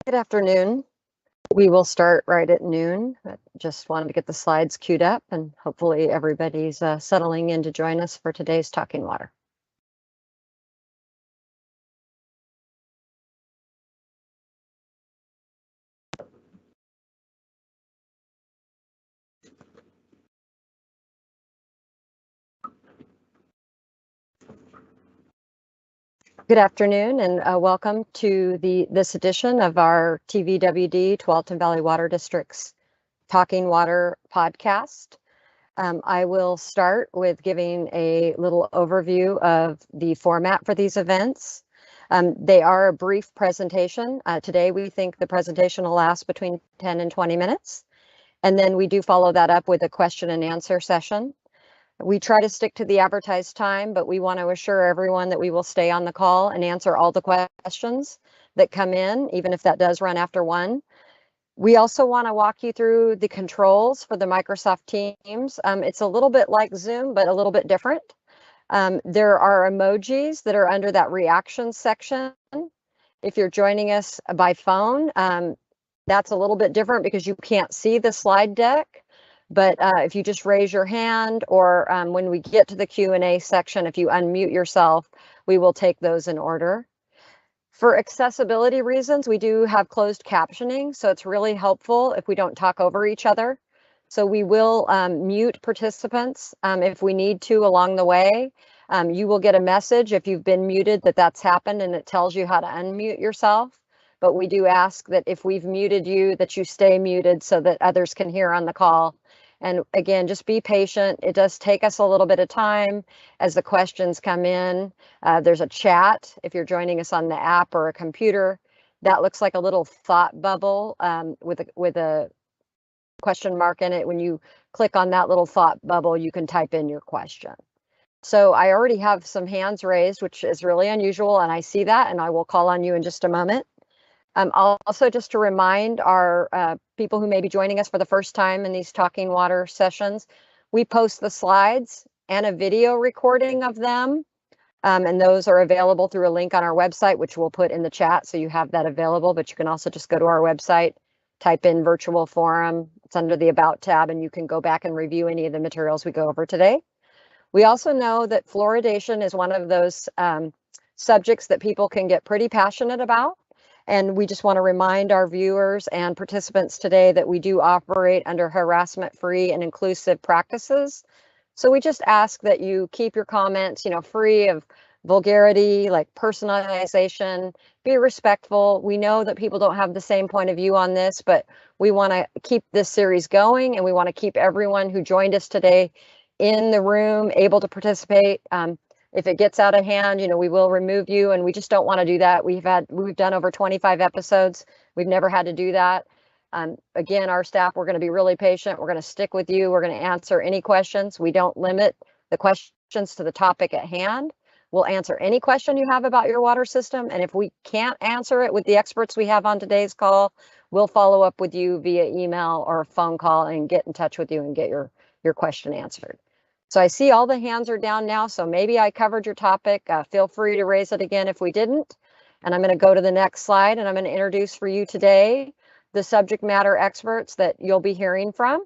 Good afternoon. We will start right at noon. I just wanted to get the slides queued up, and hopefully everybody's settling in to join us for today's Talking Water. Good afternoon, and welcome to this edition of our TVWD, Tualatin Valley Water District's Talking Water podcast. I will start with giving a little overview of the format for these events. They are a brief presentation. Today, we think the presentation will last between 10 and 20 minutes. And then we do follow that up with a question and answer session. We try to stick to the advertised time, but we want to assure everyone that we will stay on the call and answer all the questions that come in, even if that does run after 1. We also want to walk you through the controls for the Microsoft Teams. It's a little bit like Zoom, but a little bit different. There are emojis that are under that reactions section. If you're joining us by phone, that's a little bit different because you can't see the slide deck. But if you just raise your hand, or when we get to the Q&A section, if you unmute yourself, we will take those in order. For accessibility reasons, we do have closed captioning, so it's really helpful if we don't talk over each other. So we will mute participants if we need to along the way. You will get a message if you've been muted that that's happened, and it tells you how to unmute yourself. But we do ask that if we've muted you, that you stay muted so that others can hear on the call. And again, just be patient. It does take us a little bit of time as the questions come in. There's a chat if you're joining us on the app or a computer. That looks like a little thought bubble with a question mark in it. When you click on that little thought bubble, you can type in your question. So I already have some hands raised, which is really unusual, and I see that, and I will call on you in just a moment. Also, just to remind our people who may be joining us for the first time in these Talking Water sessions, we post the slides and a video recording of them, and those are available through a link on our website, which we'll put in the chat, so you have that available. But you can also just go to our website, type in virtual forum, it's under the About tab, and you can go back and review any of the materials we go over today. We also know that fluoridation is one of those subjects that people can get pretty passionate about. And we just want to remind our viewers and participants today that we do operate under harassment-free and inclusive practices. So we just ask that you keep your comments, free of vulgarity, like personalization, be respectful. We know that people don't have the same point of view on this, but we want to keep this series going, and we want to keep everyone who joined us today in the room able to participate. If it gets out of hand, we will remove you, and we just don't want to do that. We've done over 25 episodes. We've never had to do that. Again, our staff, we're going to be really patient. We're going to stick with you. We're going to answer any questions. We don't limit the questions to the topic at hand. We'll answer any question you have about your water system. And if we can't answer it with the experts we have on today's call, we'll follow up with you via email or a phone call and get in touch with you and get your question answered. So I see all the hands are down now, so maybe I covered your topic. Feel free to raise it again if we didn't. And I'm going to go to the next slide, and I'm going to introduce for you today the subject matter experts that you'll be hearing from.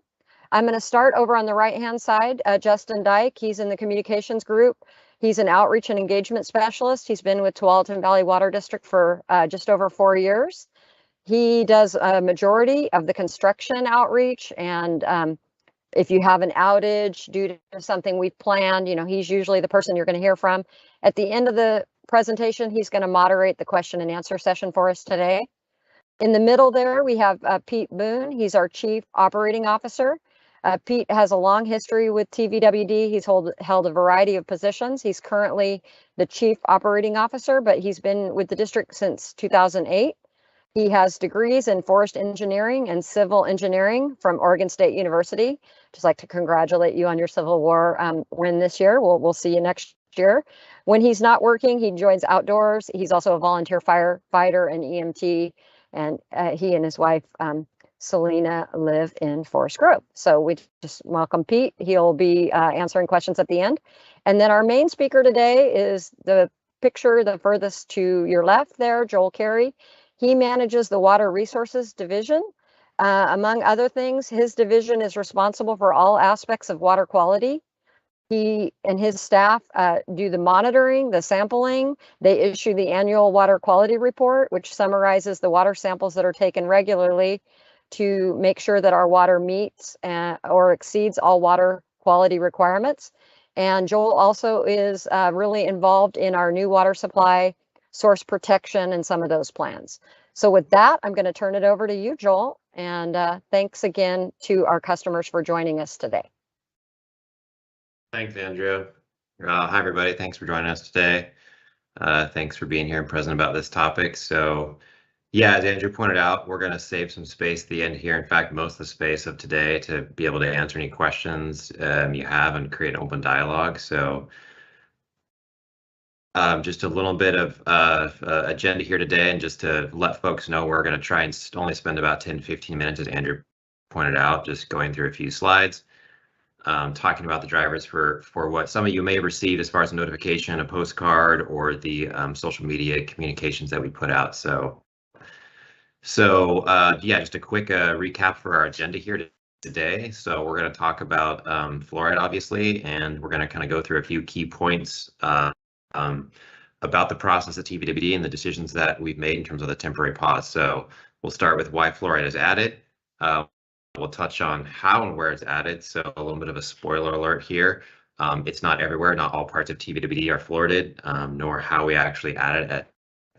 I'm going to start over on the right-hand side. Justin Dyke, he's in the communications group. He's an outreach and engagement specialist. He's been with Tualatin Valley Water District for just over 4 years. He does a majority of the construction outreach, and if you have an outage due to something we've planned, he's usually the person you're going to hear from. At the end of the presentation, he's going to moderate the question and answer session for us today. In the middle there, we have Pete Boone. He's our Chief Operating Officer. Pete has a long history with TVWD. He's held a variety of positions. He's currently the Chief Operating Officer, but he's been with the district since 2008. He has degrees in forest engineering and civil engineering from Oregon State University. Just like to congratulate you on your Civil War win this year. We'll see you next year. When he's not working, he joins outdoors. He's also a volunteer firefighter and EMT, and he and his wife, Selena, live in Forest Grove. So we just welcome Pete. He'll be answering questions at the end. And then our main speaker today is the picture the furthest to your left there, Joel Carey. He manages the Water Resources Division. Among other things, his division is responsible for all aspects of water quality. He and his staff do the monitoring, the sampling. They issue the annual water quality report, which summarizes the water samples that are taken regularly to make sure that our water meets or exceeds all water quality requirements. And Joel also is really involved in our new water supply, source protection, and some of those plans. So with that, I'm going to turn it over to you, Joel. And thanks again to our customers for joining us today. Thanks, Andrea. Hi, everybody. Thanks for joining us today. Thanks for being here and present about this topic. So, yeah, as Andrew pointed out, we're going to save some space at the end here. In fact, most of the space of today to be able to answer any questions you have and create an open dialogue. So, just a little bit of agenda here today, and just to let folks know, we're going to try and only spend about 10-15 minutes, as Andrew pointed out, just going through a few slides. Talking about the drivers for what some of you may have received as far as a notification, a postcard, or the social media communications that we put out. So yeah, just a quick recap for our agenda here today. So we're going to talk about fluoride, obviously, and we're going to kind of go through a few key points about the process at TVWD and the decisions that we've made in terms of the temporary pause. So we'll start with why fluoride is added. We'll touch on how and where it's added. So a little bit of a spoiler alert here. It's not everywhere. Not all parts of TVWD are fluoridated, nor how we actually add it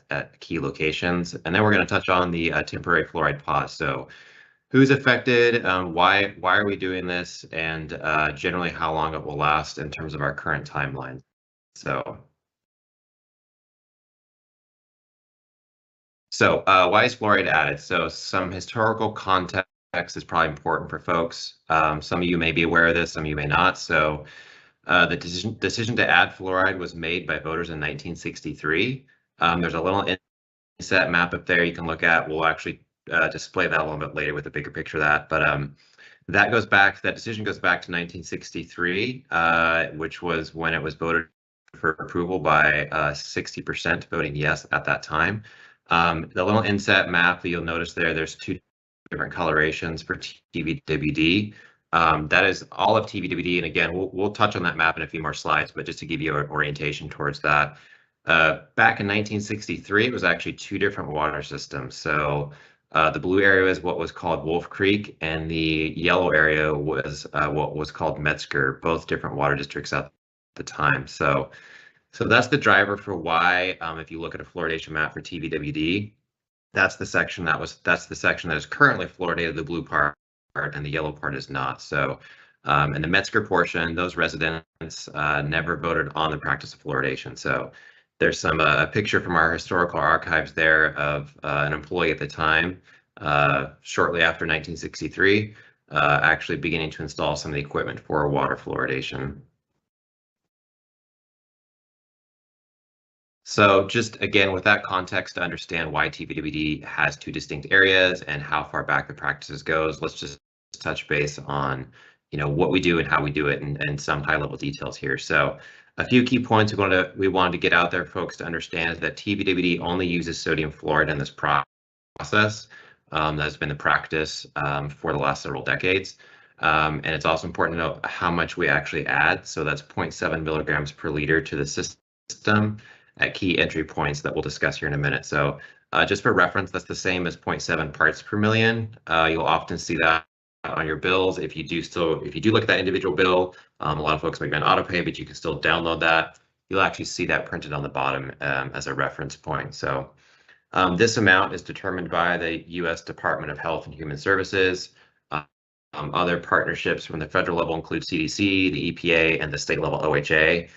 at key locations. And then we're going to touch on the temporary fluoride pause. So who's affected, why are we doing this, and generally how long it will last in terms of our current timeline. So why is fluoride added? So some historical context is probably important for folks. Some of you may be aware of this, some of you may not. So the decision to add fluoride was made by voters in 1963. There's a little inset map up there you can look at. We'll actually display that a little bit later with a bigger picture of that. But that decision goes back to 1963, which was when it was voted for approval by 60% voting yes at that time. The little inset map that you'll notice there's two different colorations for TVWD. That is all of TVWD, and again, we'll touch on that map in a few more slides, but just to give you an orientation towards that. Back in 1963, it was actually two different water systems. So the blue area is what was called Wolf Creek, and the yellow area was what was called Metzger, both different water districts at the time. So that's the driver for why, if you look at a fluoridation map for TVWD, that's the section that is currently fluoridated, the blue part, and the yellow part is not. So in the Metzger portion, those residents never voted on the practice of fluoridation. So there's some a picture from our historical archives there of an employee at the time, shortly after 1963, actually beginning to install some of the equipment for water fluoridation. So just again, with that context to understand why TVWD has two distinct areas and how far back the practices goes, let's just touch base on, what we do and how we do it, and some high level details here. So a few key points we wanted to get out there, folks, to understand is that TVWD only uses sodium fluoride in this process. That's been the practice for the last several decades. And it's also important to know how much we actually add. So that's 0.7 milligrams per liter to the system at key entry points that we'll discuss here in a minute. So just for reference, that's the same as 0.7 parts per million. You'll often see that on your bills. If you do look at that individual bill, a lot of folks might be on auto pay, but you can still download that. You'll actually see that printed on the bottom as a reference point. So this amount is determined by the U.S. Department of Health and Human Services. Other partnerships from the federal level include CDC, the EPA, and the state level OHA.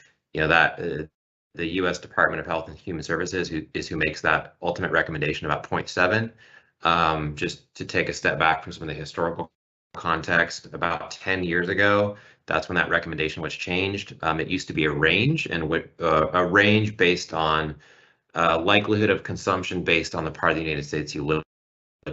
The U.S. Department of Health and Human Services who makes that ultimate recommendation about 0.7. Just to take a step back from some of the historical context, about 10 years ago, that's when that recommendation was changed. It used to be a range, and a range based on likelihood of consumption based on the part of the United States you lived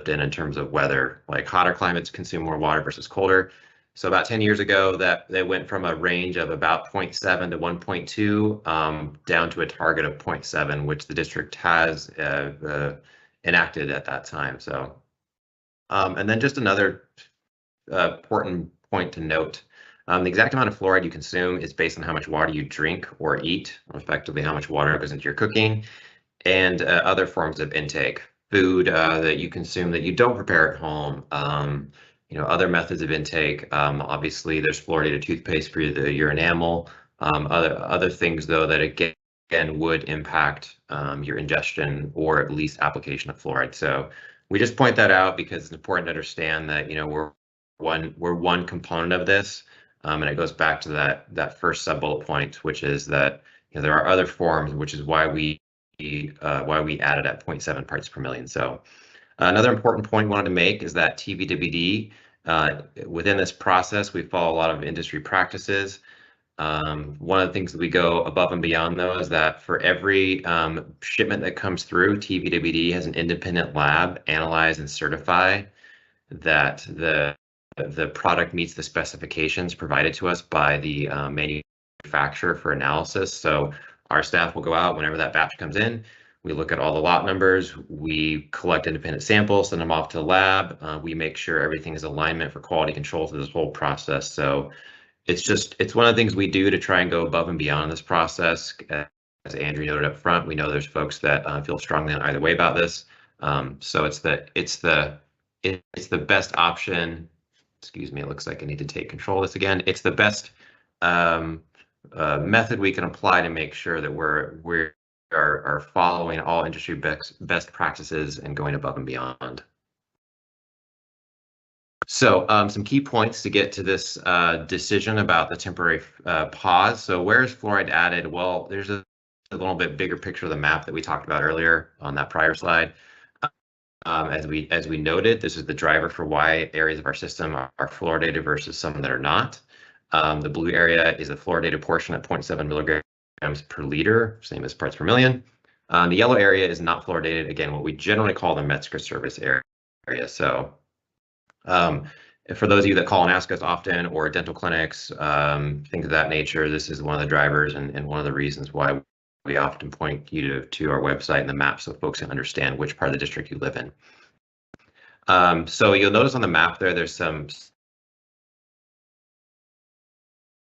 in terms of weather, like hotter climates consume more water versus colder. So about 10 years ago, that they went from a range of about 0.7 to 1.2 down to a target of 0.7, which the district has enacted at that time. So, and then just another important point to note. The exact amount of fluoride you consume is based on how much water you drink or eat, or effectively how much water goes into your cooking, and other forms of intake, food that you consume that you don't prepare at home. Other methods of intake. Obviously, there's fluoridated toothpaste for your enamel. Other things though that again would impact your ingestion or at least application of fluoride. So we just point that out because it's important to understand that we're one component of this, and it goes back to that first sub bullet point, which is that there are other forms, which is why we added at 0.7 parts per million. So another important point we wanted to make is that TVWD, within this process, we follow a lot of industry practices. One of the things that we go above and beyond though is that for every shipment that comes through, TVWD has an independent lab analyze and certify that the product meets the specifications provided to us by the manufacturer for analysis. So our staff will go out whenever that batch comes in. We look at all the lot numbers. We collect independent samples, send them off to the lab. We make sure everything is alignment for quality control through this whole process. So it's one of the things we do to try and go above and beyond this process. As Andrew noted up front, we know there's folks that feel strongly on either way about this. So it's the best option. Excuse me, it looks like I need to take control of this again. It's the best method we can apply to make sure that we are following all industry best practices and going above and beyond. So some key points to get to this decision about the temporary pause. So where is fluoride added? Well, there's a little bit bigger picture of the map that we talked about earlier on that prior slide. As we noted, this is the driver for why areas of our system are fluoridated versus some that are not. The blue area is the fluoridated portion at 0.7 milligrams per liter, same as parts per million. The yellow area is not fluoridated, again, what we generally call the Metzger service area. So for those of you that call and ask us often, or dental clinics, things of that nature, this is one of the drivers and one of the reasons why we often point you to our website and the map so folks can understand which part of the district you live in. So you'll notice on the map there's some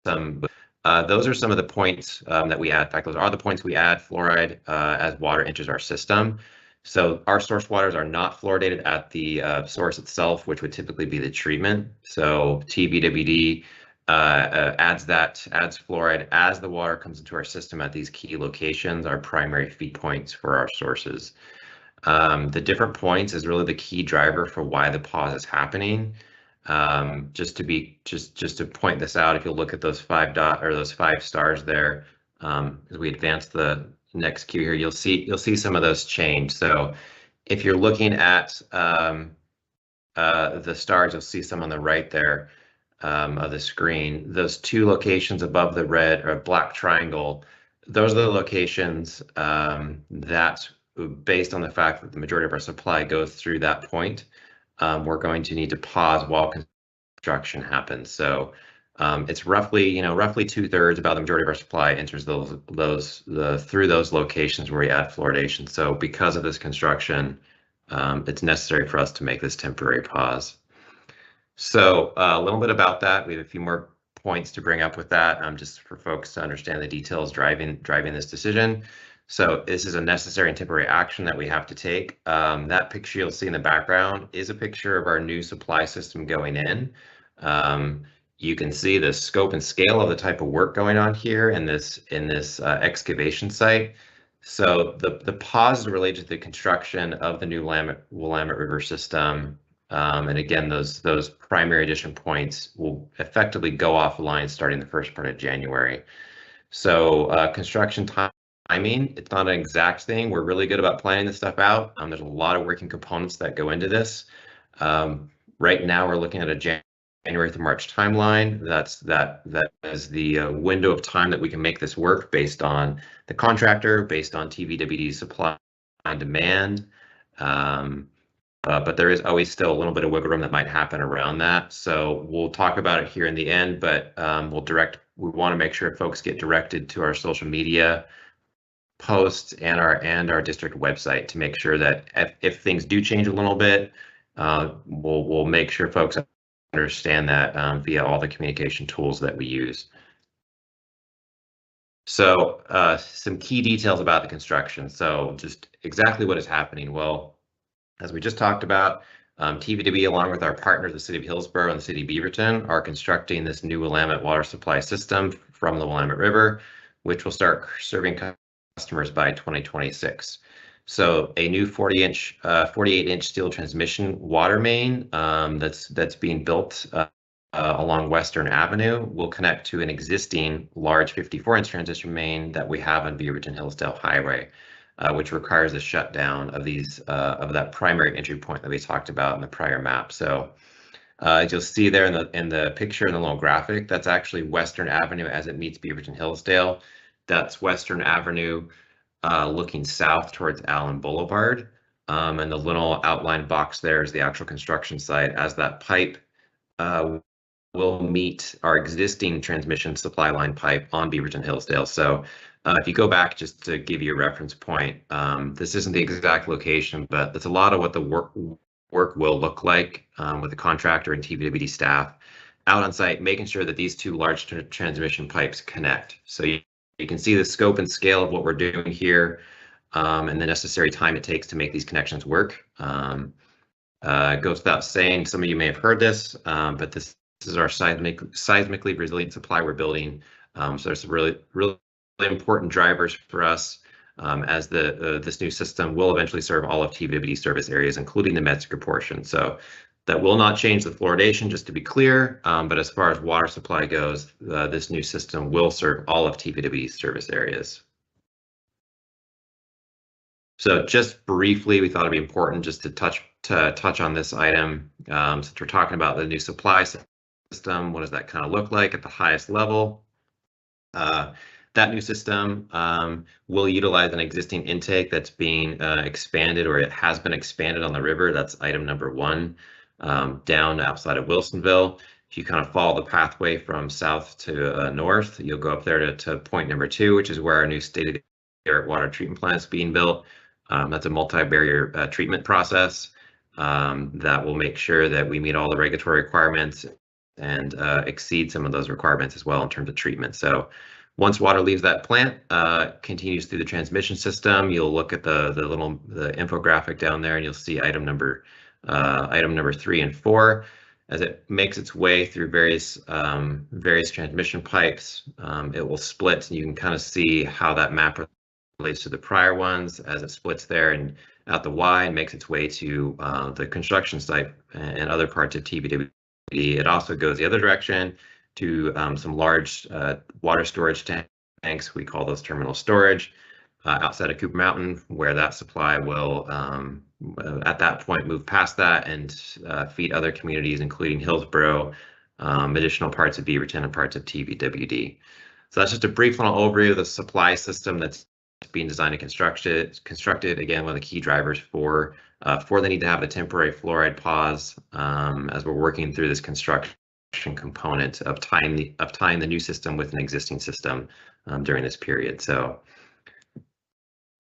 those are some of the points that we add. In fact, those are the points we add fluoride as water enters our system. So our source waters are not fluoridated at the source itself, which would typically be the treatment. So TVWD adds fluoride as the water comes into our system at these key locations, our primary feed points for our sources. The different points is really the key driver for why the pause is happening. Just to point this out, if you look at those those 5 stars there, as we advance the next queue here, you'll see some of those change. So if you're looking at the stars, you'll see some on the right there of the screen. Those 2 locations above the red or black triangle, those are the locations that, based on the fact that the majority of our supply goes through that point, we're going to need to pause while construction happens. So it's roughly 2/3, about the majority of our supply enters through those locations where we add fluoridation. So because of this construction, it's necessary for us to make this temporary pause. So a little bit about that. We have a few more points to bring up with that, just for folks to understand the details driving this decision. So this is a necessary and temporary action that we have to take. That picture you'll see in the background is a picture of our new supply system going in. You can see the scope and scale of the type of work going on here in this excavation site. So the pause is related to the construction of the new Willamette River system. And again, those primary addition points will effectively go offline starting the first part of January. So construction timing, it's not an exact thing. We're really good about planning this stuff out. There's a lot of working components that go into this. Right now, we're looking at a January through March timeline. That is the window of time that we can make this work based on the contractor, based on TVWD supply and demand. But there is always still a little bit of wiggle room that might happen around that. So we'll talk about it here in the end, but we want to make sure folks get directed to our social media posts and our district website to make sure that if things do change a little bit, we'll make sure folks understand that via all the communication tools that we use. So some key details about the construction. So just exactly what is happening. Well, as we just talked about, TVDB, along with our partners, the City of Hillsborough and the City of Beaverton, are constructing this new Willamette water supply system from the Willamette River, which will start serving customers by 2026. So a new 48-inch steel transmission water main that's being built along Western Avenue will connect to an existing large 54-inch transmission main that we have on Beaverton-Hillsdale Highway, which requires a shutdown of that primary entry point that we talked about in the prior map. So as you'll see there in the picture in the little graphic, that's actually Western Avenue as it meets Beaverton-Hillsdale. That's Western Avenue looking south towards Allen Boulevard. And the little outlined box there is the actual construction site as that pipe will meet our existing transmission supply line pipe on Beaverton-Hillsdale. So if you go back, just to give you a reference point, this isn't the exact location, but that's a lot of what the work will look like with the contractor and TVWD staff out on site, making sure that these two large transmission pipes connect. So you can see the scope and scale of what we're doing here and the necessary time it takes to make these connections work. It goes without saying, some of you may have heard this, but this is our seismically resilient supply we're building. So there's some really important drivers for us as this new system will eventually serve all of TVWD service areas, including the Metzger portion. So that will not change the fluoridation, just to be clear. But as far as water supply goes, this new system will serve all of TVWD service areas. So just briefly, we thought it'd be important just to touch on this item. Since we're talking about the new supply system, what does that kind of look like at the highest level? That new system will utilize an existing intake that's being expanded, or it has been expanded on the river. That's item number 1, down outside of Wilsonville. If you kind of follow the pathway from south to north, you'll go up there to point number 2, which is where our new state-of-the-art water treatment plant is being built. That's a multi-barrier treatment process that will make sure that we meet all the regulatory requirements and exceed some of those requirements as well in terms of treatment. So once water leaves that plant, continues through the transmission system, you'll look at the infographic down there, and you'll see item number 3 and 4. As it makes its way through various transmission pipes, it will split, and you can kind of see how that map relates to the prior ones as it splits there and out the Y and makes its way to the construction site and other parts of TVWD. It also goes the other direction to some large water storage tanks. We call those terminal storage outside of Cooper Mountain, where that supply will at that point move past that and feed other communities, including Hillsborough, additional parts of Beaverton and parts of TVWD. So that's just a brief little overview of the supply system that's being designed and constructed. Again, one of the key drivers for the need to have a temporary fluoride pause as we're working through this construction component of tying the new system with an existing system during this period. So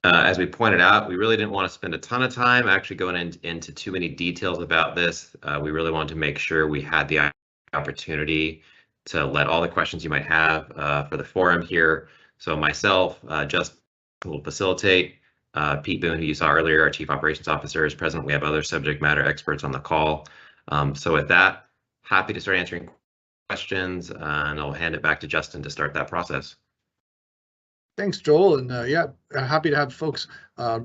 as we pointed out, we really didn't want to spend a ton of time actually going into too many details about this. We really wanted to make sure we had the opportunity to let all the questions you might have for the forum here. So myself, Justin will facilitate. Pete Boone, who you saw earlier, our Chief Operations Officer, is present. We have other subject matter experts on the call. So with that, happy to start answering questions, and I'll hand it back to Justin to start that process. Thanks, Joel. And yeah, happy to have folks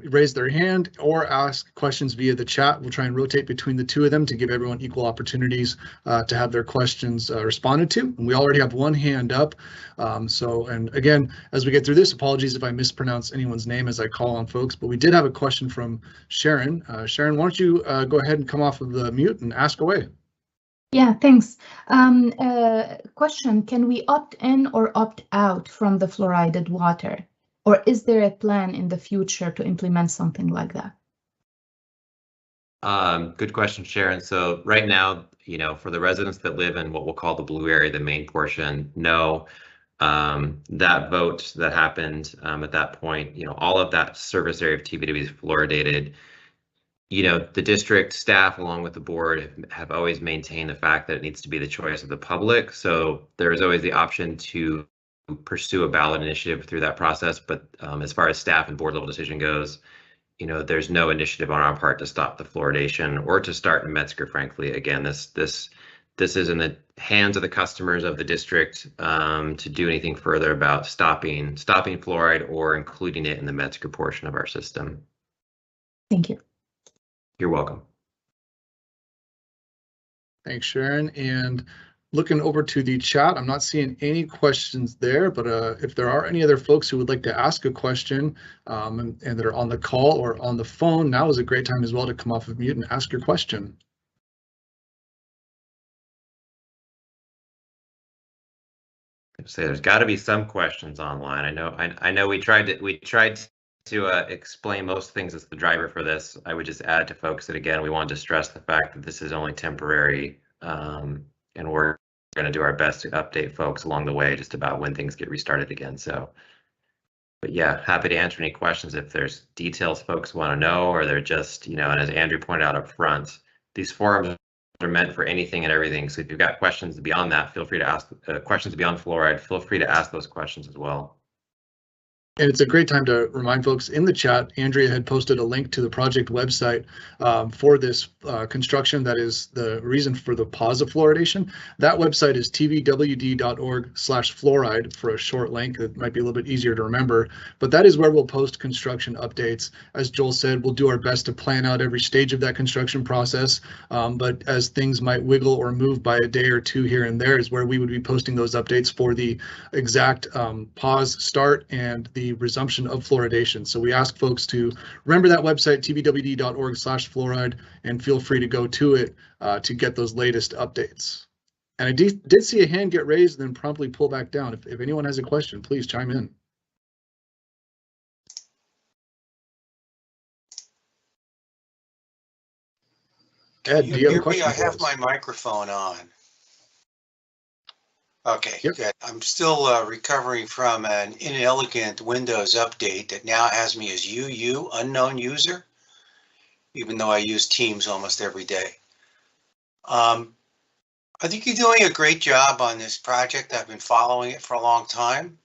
raise their hand or ask questions via the chat. We'll try and rotate between the two of them to give everyone equal opportunities to have their questions responded to. And we already have one hand up. And again, as we get through this, apologies if I mispronounce anyone's name as I call on folks, but we did have a question from Sharon. Sharon, why don't you go ahead and come off of the mute and ask away? Yeah, thanks. Question, can we opt in or opt out from the fluoridated water? Or is there a plan in the future to implement something like that? Good question, Sharon. So right now, for the residents that live in what we'll call the blue area, the main portion, no. That vote that happened at that point, all of that service area of TVW is fluoridated. The district staff, along with the board, have always maintained the fact that it needs to be the choice of the public. So there is always the option to pursue a ballot initiative through that process. But as far as staff and board level decision goes, there's no initiative on our part to stop the fluoridation or to start in Metzger. Frankly, again, this is in the hands of the customers of the district to do anything further about stopping fluoride or including it in the Metzger portion of our system. Thank you. You're welcome. Thanks, Sharon. And looking over to the chat, I'm not seeing any questions there, but if there are any other folks who would like to ask a question and that are on the call or on the phone, now is a great time as well to come off of mute and ask your question. Say there's got to be some questions online. I know we tried to explain most things as the driver for this. I would just add to folks that, again, we wanted to stress the fact that this is only temporary, and we're going to do our best to update folks along the way just about when things get restarted again. So, but yeah, happy to answer any questions if there's details folks want to know, or they're just, and as Andrew pointed out up front, these forums are meant for anything and everything. So if you've got questions beyond that, feel free to ask questions beyond fluoride. Feel free to ask those questions as well. And it's a great time to remind folks in the chat, Andrea had posted a link to the project website for this construction. That is the reason for the pause of fluoridation. That website is tvwd.org/fluoride for a short link. It might be a little bit easier to remember, but that is where we'll post construction updates. As Joel said, we'll do our best to plan out every stage of that construction process, but as things might wiggle or move by a day or two here and there is where we would be posting those updates for the exact pause, start, and the resumption of fluoridation. So we ask folks to remember that website, tvwd.org/fluoride, and feel free to go to it to get those latest updates. And I did see a hand get raised and then promptly pull back down. If anyone has a question, please chime in. Ed, do you have a question? I have my microphone on. Okay, Yep. Good. I'm still recovering from an inelegant Windows update that now has me as UU, unknown user, even though I use Teams almost every day. I think you're doing a great job on this project. I've been following it for a long time.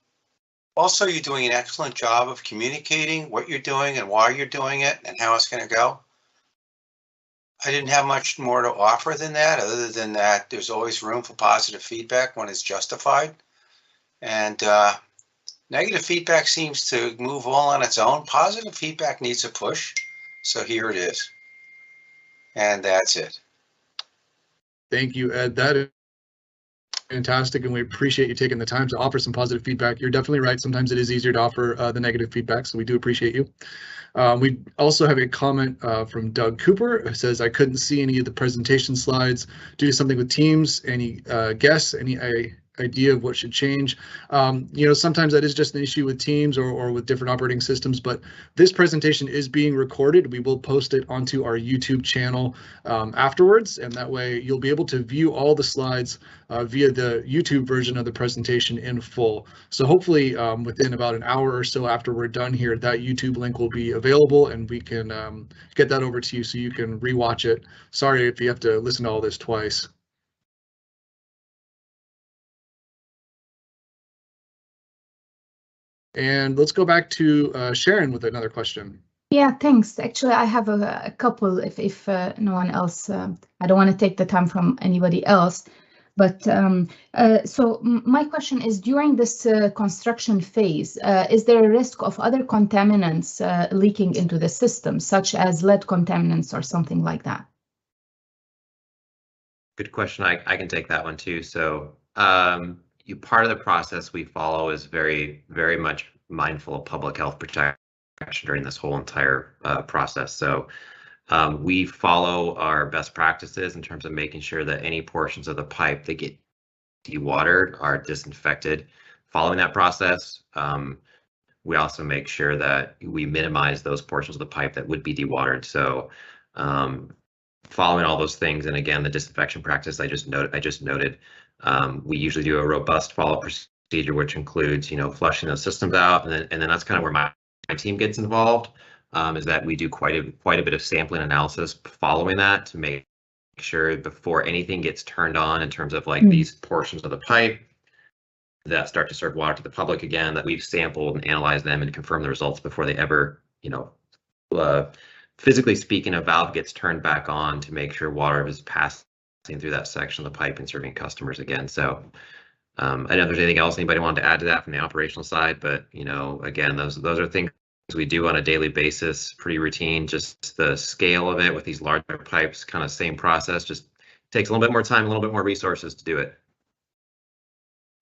Also, you're doing an excellent job of communicating what you're doing and why you're doing it and how it's going to go. I didn't have much more to offer than that, other than that there's always room for positive feedback when it's justified. And negative feedback seems to move all on its own. Positive feedback needs a push. So here it is. And that's it. Thank you, Ed. That is fantastic, and we appreciate you taking the time to offer some positive feedback. You're definitely right. Sometimes it is easier to offer the negative feedback, so we do appreciate you. We also have a comment from Doug Cooper who says, I couldn't see any of the presentation slides due to something with Teams. Any guess, any idea of what should change? Sometimes that is just an issue with Teams or with different operating systems, but this presentation is being recorded. We will post it onto our YouTube channel afterwards, and that way you'll be able to view all the slides via the YouTube version of the presentation in full. So hopefully within about an hour or so after we're done here, that YouTube link will be available and we can get that over to you so you can rewatch it. Sorry if you have to listen to all this twice. And let's go back to Sharon with another question. Yeah, thanks. Actually, I have a couple if no one else, I don't want to take the time from anybody else. But so my question is, during this construction phase, is there a risk of other contaminants leaking into the system, such as lead contaminants or something like that? Good question. I can take that one too. So part of the process we follow is very, very much mindful of public health protection during this whole entire process. So we follow our best practices in terms of making sure that any portions of the pipe that get dewatered are disinfected. Following that process, we also make sure that we minimize those portions of the pipe that would be dewatered. So following all those things, and again, the disinfection practice I just noted, we usually do a robust follow-up procedure, which includes, flushing those systems out, and then that's kind of where my team gets involved. Is that we do quite a bit of sampling analysis following that to make sure before anything gets turned on in terms of like these portions of the pipe that start to serve water to the public again, that we've sampled and analyzed them and confirmed the results before they ever, physically speaking, a valve gets turned back on to make sure water is passing through that section of the pipe and serving customers again. So I don't know if there's anything else anybody wanted to add to that from the operational side, but again, those are things we do on a daily basis, pretty routine. Just the scale of it with these larger pipes, kind of same process, just takes a little bit more time, a little bit more resources to do it.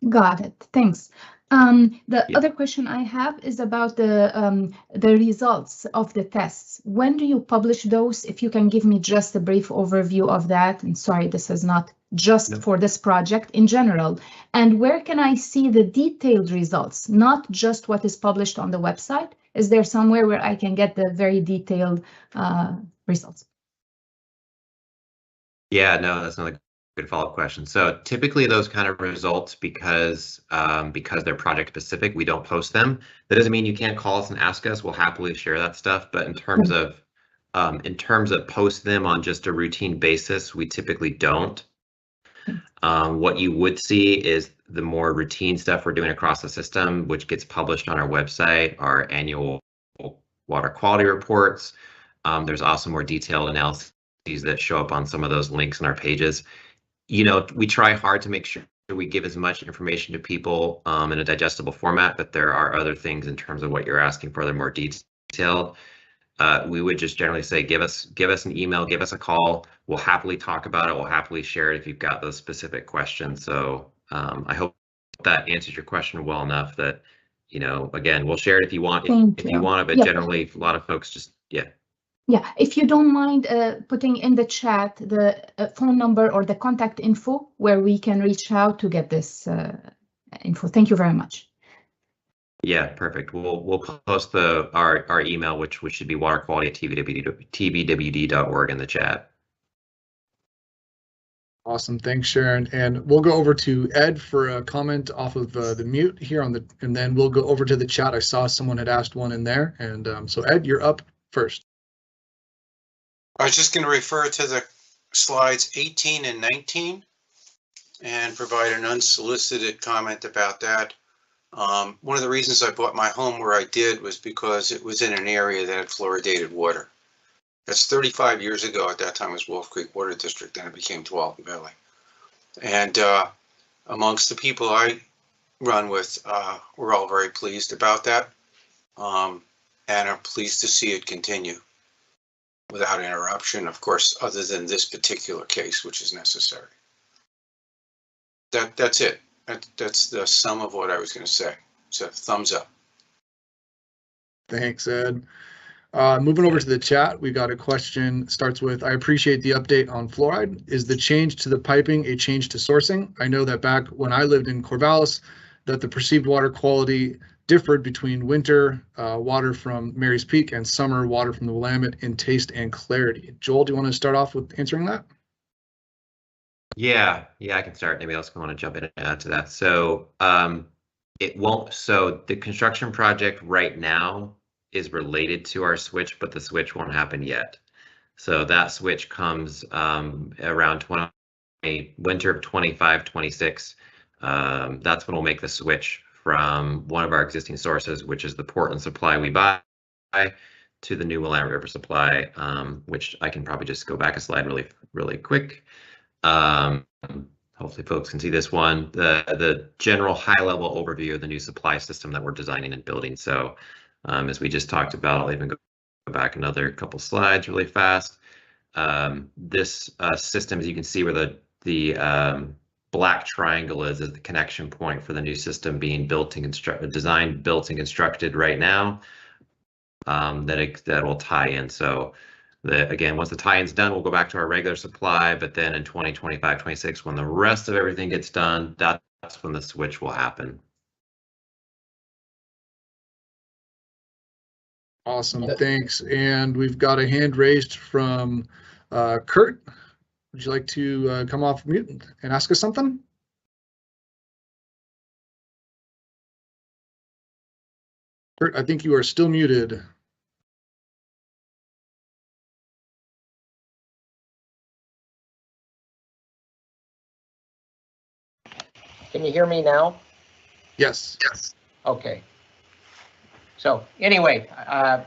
Got it. Thanks. Other question I have is about the results of the tests. When do you publish those? If you can give me just a brief overview of that. And sorry, this is not just for this project in general. And where can I see the detailed results, not just what is published on the website? Is there somewhere where I can get the very detailed results? Yeah, no, that's another good follow-up question. So typically those kind of results, because they're project specific, we don't post them. That doesn't mean you can't call us and ask us. We'll happily share that stuff. But in terms of post them on just a routine basis, we typically don't. What you would see is the more routine stuff we're doing across the system, which gets published on our website, our annual water quality reports. There's also more detailed analyses that show up on some of those links in our pages. We try hard to make sure we give as much information to people in a digestible format, but there are other things in terms of what you're asking for that are more detailed. We would just generally say, give us an email, give us a call. We'll happily talk about it. We'll happily share it if you've got those specific questions. So I hope that answers your question well enough that, again, we'll share it if you want, if you want it, but generally a lot of folks just, Yeah, if you don't mind putting in the chat the phone number or the contact info where we can reach out to get this info. Thank you very much. Yeah, perfect. We'll post our email, which should be waterquality@tvwd.org in the chat. Awesome, thanks, Sharon. And we'll go over to Ed for a comment off of the mute here and then we'll go over to the chat. I saw someone had asked one in there, and so Ed, you're up first. I was just going to refer to the slides 18 and 19 and provide an unsolicited comment about that. One of the reasons I bought my home where I did was because it was in an area that had fluoridated water. That's 35 years ago. At that time it was Wolf Creek Water District, then it became Tualatin Valley. And amongst the people I run with, we're all very pleased about that and are pleased to see it continue without interruption, of course, other than this particular case, which is necessary. That's it. That's the sum of what I was going to say. So thumbs up. Thanks, Ed. Moving over to the chat, we got a question. Starts with, I appreciate the update on fluoride. Is the change to the piping a change to sourcing? I know that back when I lived in Corvallis, that the perceived water quality differed between winter water from Mary's Peak and summer water from the Willamette in taste and clarity. Joel, do you want to start off with answering that? Yeah, I can start. Anybody else want to jump in and add to that? So it won't. So the construction project right now is related to our switch, but the switch won't happen yet. So that switch comes around winter of 25, 26. That's when we'll make the switch from one of our existing sources, which is the Portland supply we buy, to the new Willamette River supply, which I can probably just go back a slide really quick. Hopefully folks can see this one, the general high-level overview of the new supply system that we're designing and building. So as we just talked about, I'll even go back another couple slides really fast. This system, as you can see where the black triangle is the connection point for the new system being designed, built, and constructed right now, that will tie in. So again, once the tie-in's done, we'll go back to our regular supply, but then in 2025, 26, when the rest of everything gets done, that's when the switch will happen. Awesome, thanks. And we've got a hand raised from Kurt. Would you like to come off mute and ask us something? Kurt, I think you are still muted. Can you hear me now? Yes. Okay. So anyway,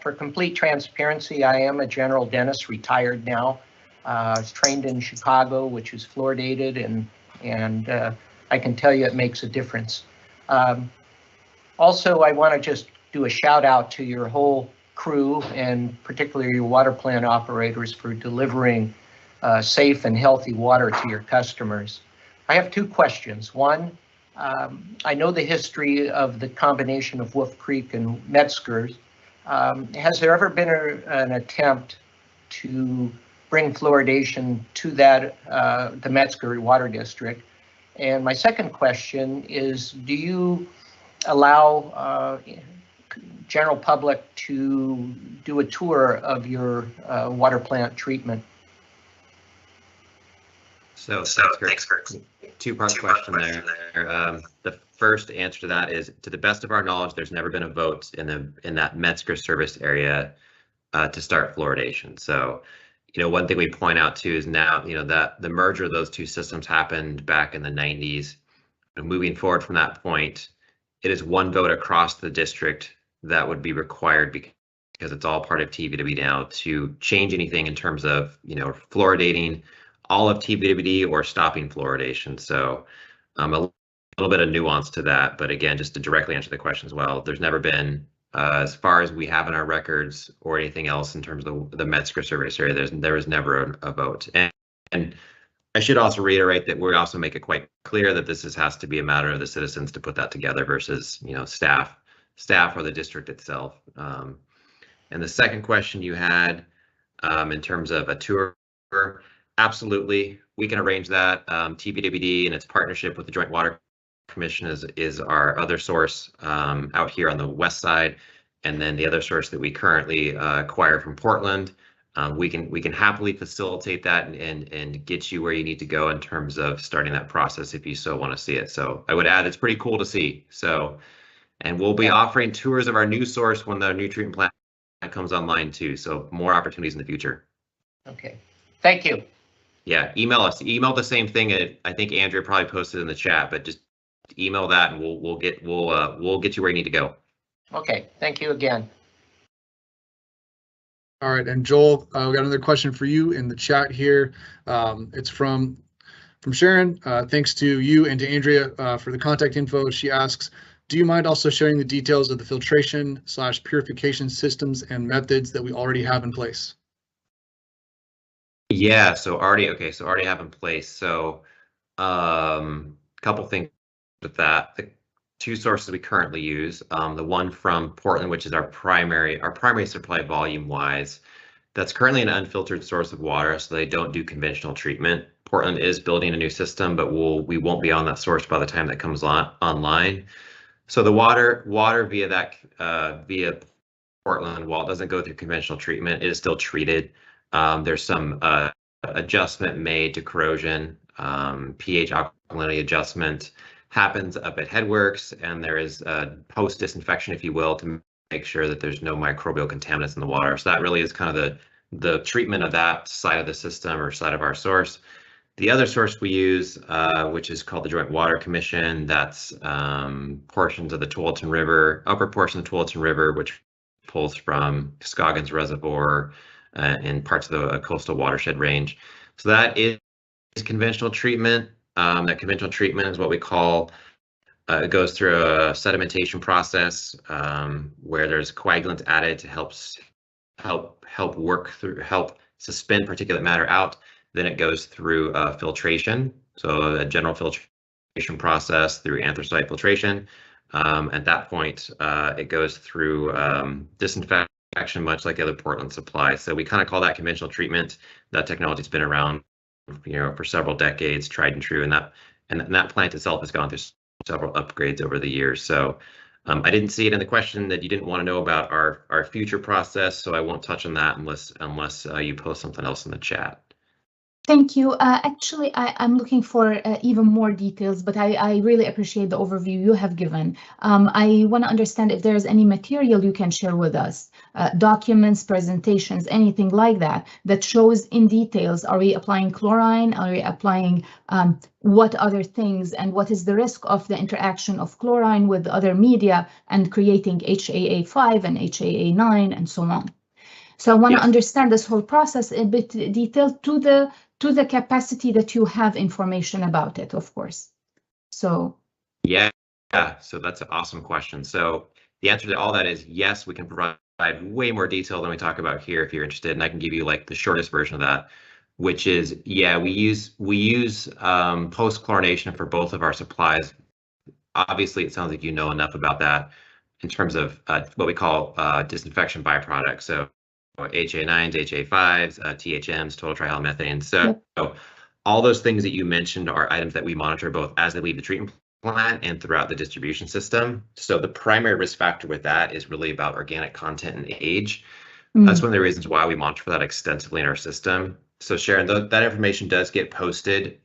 for complete transparency, I am a general dentist, retired now. I was trained in Chicago, which is fluoridated, and I can tell you it makes a difference. Also, I want to just do a shout out to your whole crew, and particularly your water plant operators, for delivering safe and healthy water to your customers. I have two questions. One, I know the history of the combination of Wolf Creek and Metzger's. Has there ever been an attempt to bring fluoridation to that, the Metzger Water District? And my second question is, do you allow general public to do a tour of your water plant treatment? So thanks for two-part question there. The first answer to that is, to the best of our knowledge, there's never been a vote in that Metzger service area to start fluoridation. So, one thing we point out too is now, that the merger of those two systems happened back in the 90s. And moving forward from that point, it is one vote across the district that would be required, because it's all part of TVWD now, to change anything in terms of, fluoridating all of TVWD or stopping fluoridation. So a little bit of nuance to that, but again, just to directly answer the question as well, there's never been, as far as we have in our records or anything else in terms of the Metzger service area, there was never a vote. And I should also reiterate that we also make it quite clear that this has to be a matter of the citizens to put that together versus, staff or the district itself. And the second question you had, in terms of a tour, absolutely, we can arrange that. TVWD and its partnership with the Joint Water Commission is our other source out here on the west side, and then the other source that we currently acquire from Portland. We can happily facilitate that and get you where you need to go in terms of starting that process if you so want to see it. So I would add, it's pretty cool to see. So, and we'll be offering tours of our new source when the new treatment plant comes online too. So more opportunities in the future. Okay, thank you. Yeah, email us. Email the same thing. I think Andrea probably posted in the chat, but just email that and we'll get you where you need to go. Okay, thank you again. All right, and Joel, we got another question for you in the chat here. It's from Sharon. Thanks to you and to Andrea for the contact info. She asks, do you mind also sharing the details of the filtration/purification systems and methods that we already have in place? Yeah, so already have in place. So couple things with that. The two sources we currently use, the one from Portland, which is our primary supply volume wise, that's currently an unfiltered source of water, so they don't do conventional treatment. Portland is building a new system, but we won't be on that source by the time that comes online. So the water via Portland, while it doesn't go through conventional treatment, it is still treated. There's some adjustment made to corrosion, pH alkalinity adjustment happens up at Headworks, and there is a post disinfection, if you will, to make sure that there's no microbial contaminants in the water. So that really is kind of the treatment of that side of the system or side of our source. The other source we use, which is called the Joint Water Commission, that's portions of the Tualatin River, upper portion of the Tualatin River, which pulls from Scoggins Reservoir and parts of the coastal watershed range. So that is conventional treatment. That conventional treatment is what we call, it goes through a sedimentation process where there's coagulants added to help suspend particulate matter out. Then it goes through filtration, so a general filtration process through anthracite filtration. At that point, it goes through disinfection, much like the other Portland supply. So we kind of call that conventional treatment. That technology's been around, for several decades, tried and true, and that plant itself has gone through several upgrades over the years. So I didn't see it in the question that you didn't want to know about our future process, so I won't touch on that unless you post something else in the chat. Thank you. Actually, I'm looking for even more details, but I really appreciate the overview you have given. I want to understand if there's any material you can share with us, documents, presentations, anything like that, that shows in details, are we applying chlorine? Are we applying what other things, and what is the risk of the interaction of chlorine with other media and creating HAA5 and HAA9 and so on? So I want to understand this whole process a bit detailed to the capacity that you have information about it, of course. So yeah, so that's an awesome question. So the answer to all that is yes, we can provide way more detail than we talk about here if you're interested, and I can give you like the shortest version of that, which is we use post chlorination for both of our supplies. Obviously, it sounds like you know enough about that in terms of what we call disinfection byproducts. So HA9s, HA5s, THMs, total trihalomethane. So all those things that you mentioned are items that we monitor both as they leave the treatment plant and throughout the distribution system. So the primary risk factor with that is really about organic content and age. That's one of the reasons why we monitor for that extensively in our system. So Sharon, that information does get posted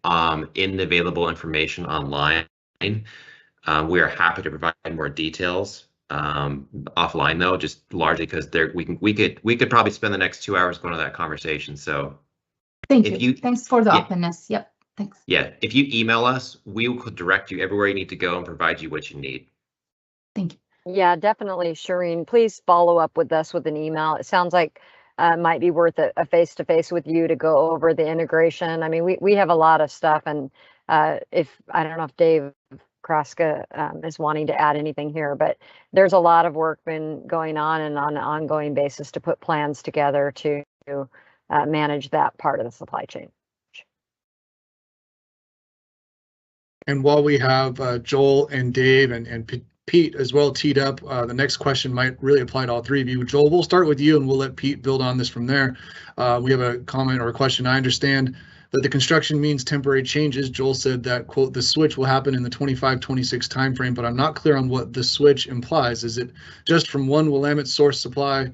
in the available information online. We are happy to provide more details offline though, just largely because we could probably spend the next 2 hours going to that conversation. So thank you. Thanks for the openness. Yep. Thanks. Yeah, if you email us, we will direct you everywhere you need to go and provide you what you need. Thank you. Yeah, definitely, Shireen. Please follow up with us with an email. It sounds like might be worth a face-to-face with you to go over the integration. I mean, we have a lot of stuff, and if I don't know if Dave Kraska is wanting to add anything here, but there's a lot of work been going on and on an ongoing basis to put plans together to manage that part of the supply chain. And while we have Joel and Dave and Pete as well teed up, the next question might really apply to all three of you. Joel, we'll start with you and we'll let Pete build on this from there. We have a comment or a question. I understand that the construction means temporary changes. Joel said that, quote, the switch will happen in the 25-26 timeframe, but I'm not clear on what the switch implies. Is it just from one Willamette source supply,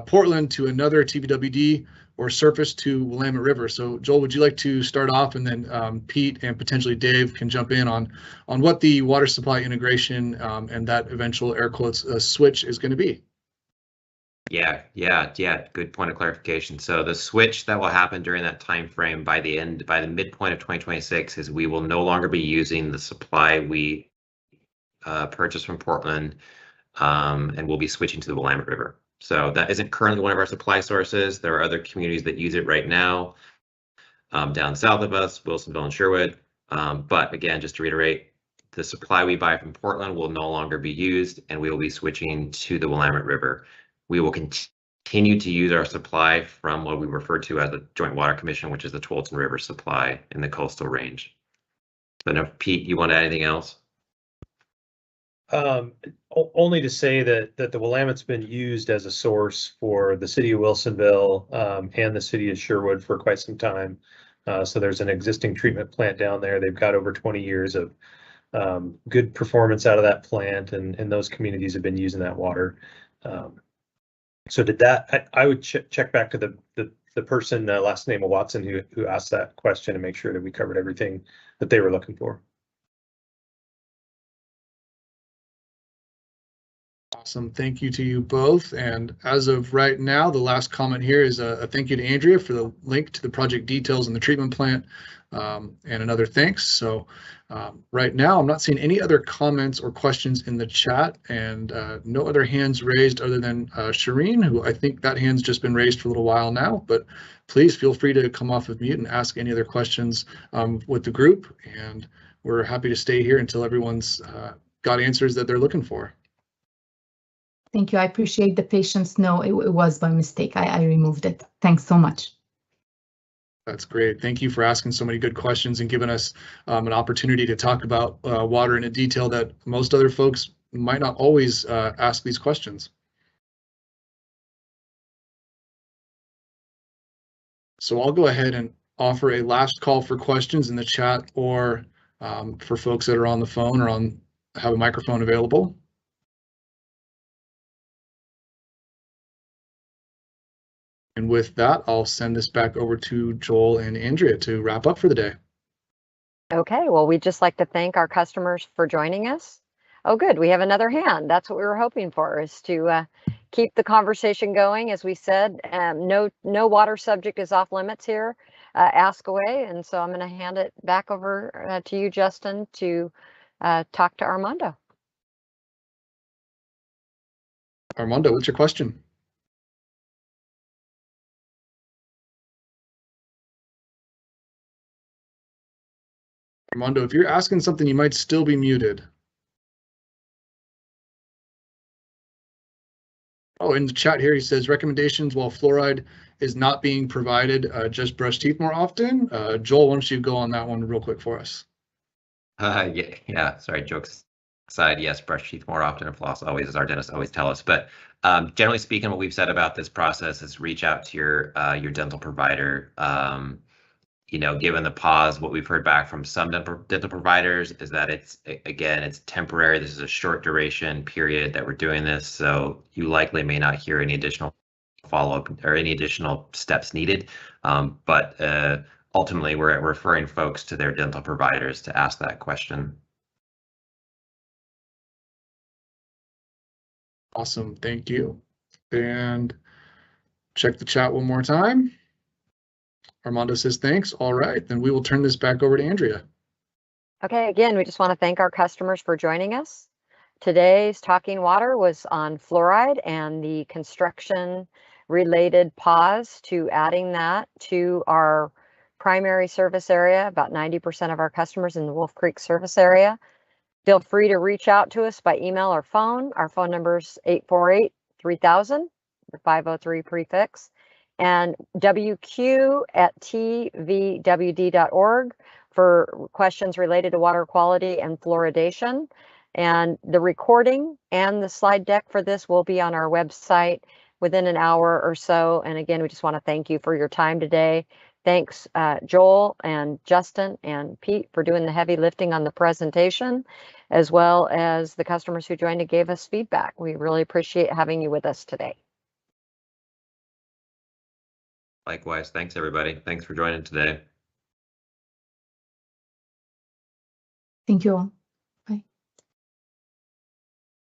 Portland, to another TVWD, or surface to Willamette River? So Joel, would you like to start off, and then Pete and potentially Dave can jump in on what the water supply integration and that eventual air quotes switch is going to be? Yeah. Good point of clarification. So the switch that will happen during that time frame by the midpoint of 2026 is we will no longer be using the supply we purchased from Portland, and we'll be switching to the Willamette River. So that isn't currently one of our supply sources. There are other communities that use it right now down south of us, Wilsonville and Sherwood. But again, just to reiterate, the supply we buy from Portland will no longer be used, and we will be switching to the Willamette River. We will continue to use our supply from what we refer to as the Joint Water Commission, which is the Tualatin River supply in the coastal range. So now, Pete, you want to add anything else? Only to say that the Willamette's been used as a source for the city of Wilsonville and the city of Sherwood for quite some time. So there's an existing treatment plant down there. They've got over 20 years of good performance out of that plant, and those communities have been using that water. So did that? I would check back to the person last name of Watson who asked that question and make sure that we covered everything that they were looking for. Awesome. Thank you to you both. And as of right now, the last comment here is a thank you to Andrea for the link to the project details in the treatment plant, and another thanks. So right now, I'm not seeing any other comments or questions in the chat, and no other hands raised other than Shireen, who I think that hand's just been raised for a little while now, but please feel free to come off of mute and ask any other questions with the group. And we're happy to stay here until everyone's got answers that they're looking for. Thank you. I appreciate the patience. No, it was by mistake. I removed it. Thanks so much. That's great. Thank you for asking so many good questions and giving us an opportunity to talk about water in a detail that most other folks might not always ask these questions. So I'll go ahead and offer a last call for questions in the chat, or for folks that are on the phone or have a microphone available. And with that, I'll send this back over to Joel and Andrea to wrap up for the day. Okay, well, we'd just like to thank our customers for joining us. Oh, good, we have another hand. That's what we were hoping for, is to keep the conversation going. As we said, no water subject is off limits here. Ask away, and so I'm going to hand it back over to you, Justin, to talk to Armando. Armando, what's your question? Armando, if you're asking something, you might still be muted. Oh, in the chat here, he says recommendations while fluoride is not being provided, just brush teeth more often. Joel, why don't you go on that one real quick for us? Yeah. Sorry, jokes aside. Yes, brush teeth more often and floss always, as our dentists always tell us. But generally speaking, what we've said about this process is reach out to your dental provider. Given the pause, what we've heard back from some dental providers is that it's temporary. This is a short duration period that we're doing this, so you likely may not hear any additional follow-up or any additional steps needed. But ultimately, we're referring folks to their dental providers to ask that question. Awesome, thank you. And check the chat one more time. Armando says thanks. All right, then we will turn this back over to Andrea. Okay, again, we just want to thank our customers for joining us. Today's Talking Water was on fluoride and the construction-related pause to adding that to our primary service area, about 90% of our customers in the Wolf Creek service area. Feel free to reach out to us by email or phone. Our phone number is 848-3000, the 503 prefix, and wq@tvwd.org for questions related to water quality and fluoridation. And the recording and the slide deck for this will be on our website within an hour or so. And again, we just want to thank you for your time today. Thanks, Joel and Justin and Pete, for doing the heavy lifting on the presentation, as well as the customers who joined and gave us feedback. We really appreciate having you with us today. Likewise, thanks everybody. Thanks for joining today. Thank you all.